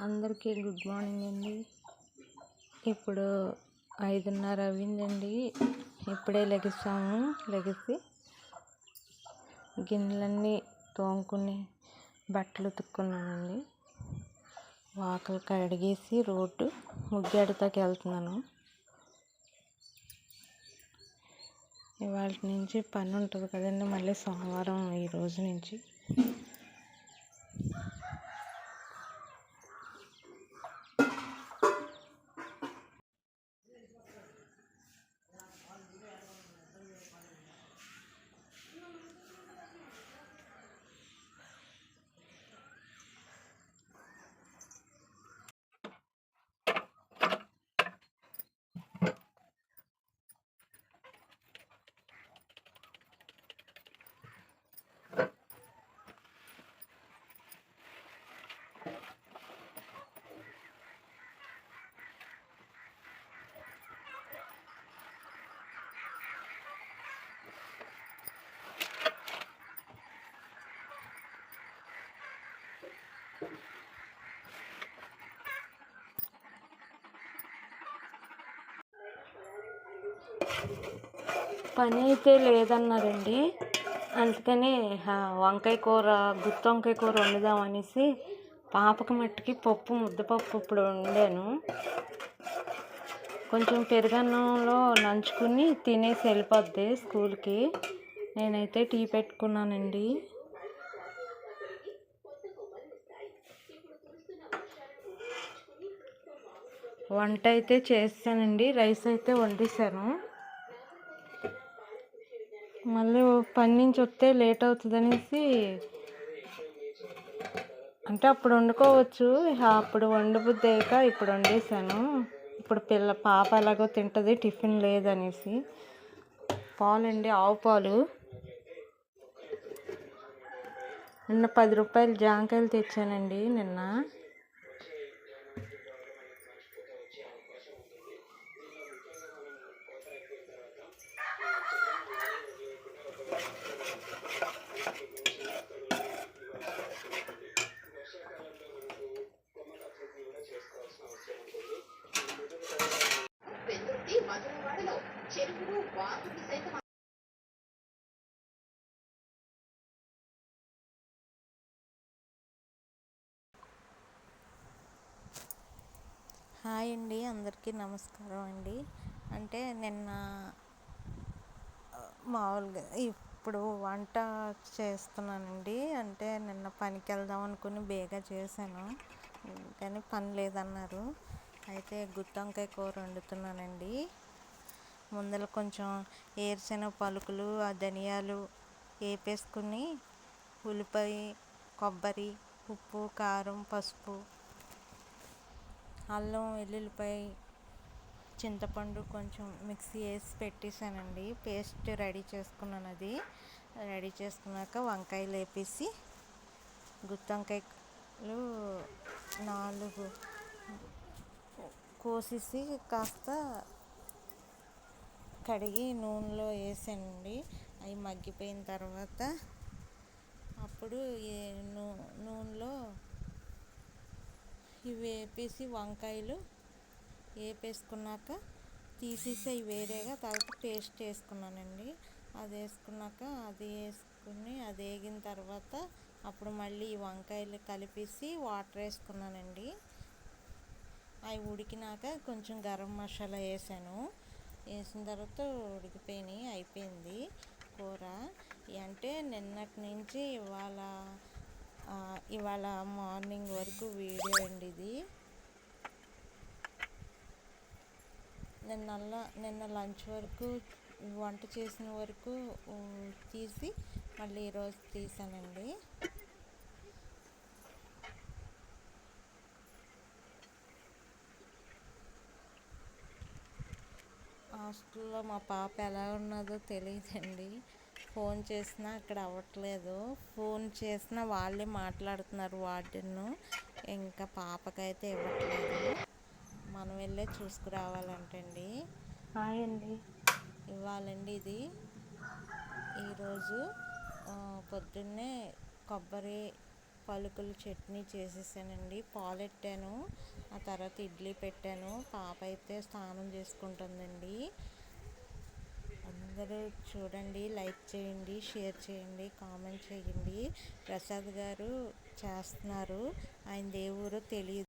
అందరికీ good morning అండి. ఇప్పుడు 5:30 అయిందండి. ఇప్పుడే లెగిసి గిన్నెలన్నీ తోముకుని బట్టలు ఉతుక్కున్నానండి. వాకిలి కడిగేసి రోడ్డు ముగ్గెడతాకి వెళ్తున్నాను. ఇవాళ నుంచి పని ఉంటుంది కదండి, మళ్ళీ సోమవారం ఈ రోజు నుంచి. పని అయితే లేదన్నారండి, అందుకని వంకాయ కూర, గుత్తి వంకాయ కూర వండుదామనేసి పాపకి మట్టికి ముద్దపప్పు ఇప్పుడు వండాను. కొంచెం పెరుగన్నంలో నంచుకుని తినేసి వెళ్ళిపోద్ది స్కూల్కి. నేనైతే టీ పెట్టుకున్నానండి. వంట అయితే చేస్తానండి, రైస్ అయితే వండేసాను. మళ్ళీ పని నుంచి వస్తే లేట్ అవుతుంది అనేసి, అంటే అప్పుడు వండుకోవచ్చు, అప్పుడు వండబుద్ధి అయ్యాక ఇప్పుడు వండేసాను. ఇప్పుడు పాప ఎలాగో తింటుంది, టిఫిన్ లేదనేసి. పాలండి, ఆవు పాలు. నిన్న 10 రూపాయలు జాంకాయలు తెచ్చానండి నిన్న. హాయ్ అండి, అందరికీ నమస్కారం అండి. అంటే నిన్న మామూలుగా ఇప్పుడు వంట చేస్తున్నానండి. అంటే నిన్న పనికి వెళ్దాం అనుకుని బేగా చేశాను, కానీ పని లేదన్నారు. అయితే గుత్తి వంకాయ కూర వండుతున్నానండి. ముందర కొంచెం ఏరుశనగ పలుకులు, ధనియాలు వేపేసుకుని, ఉల్లిపాయ, కొబ్బరి, ఉప్పు, కారం, పసుపు, అల్లం, వెల్లుల్లిపాయ, చింతపండు కొంచెం మిక్సీ వేసి పెట్టేశానండి. పేస్ట్ రెడీ చేసుకున్నాను. అది రెడీ చేసుకున్నాక వంకాయలు వేపేసి, గుత్తి వంకాయలు 4 కోసేసి కాస్త కడిగి నూనెలో వేసానండి. అవి మగ్గిపోయిన తర్వాత అప్పుడు నూనెలో ఇవి వేపేసి వంకాయలు వేపేసుకున్నాక తీసేసి అవి వేరేగా తర్వాత పేస్ట్ వేసుకున్నానండి. అది వేసుకున్నాక అది వేగిన తర్వాత అప్పుడు మళ్ళీ ఈ వంకాయలు కలిపేసి వాటర్ వేసుకున్నానండి. అవి ఉడికినాక కొంచెం గరం మసాలా వేసాను. వేసిన తర్వాత ఉడికిపోయినాయి, అయిపోయింది కూర. అంటే నిన్నటి నుంచి ఇవాళ మార్నింగ్ వరకు వీడియో అండి ఇది. నిన్న లంచ్ వరకు వంట చేసిన వరకు తీసి మళ్ళీ ఈరోజు తీసానండి. హాస్టల్లో మా పాప ఎలా ఉన్నదో తెలియదండి. ఫోన్ చేసినా అక్కడ అవ్వట్లేదు, ఫోన్ చేసినా వాళ్ళే మాట్లాడుతున్నారు వార్డెన్. ఇంకా పాపకైతే ఇవ్వట్లేదు. మనం వెళ్ళే చూసుకురావాలంటండి. హాయ్ అండి. ఇవ్వాలండి ఇది. ఈరోజు పొద్దున్నే కొబ్బరి, పలుకులు చట్నీ చేసేసానండి. పాలెట్టాను, ఆ తర్వాత ఇడ్లీ పెట్టాను. పాప అయితే స్నానం చేసుకుంటుందండి. అందరూ చూడండి, లైక్ చేయండి, షేర్ చేయండి, కామెంట్ చేయండి. ప్రసాద్ గారు చేస్తున్నారు, ఆయన దేవుడు తెలియదు.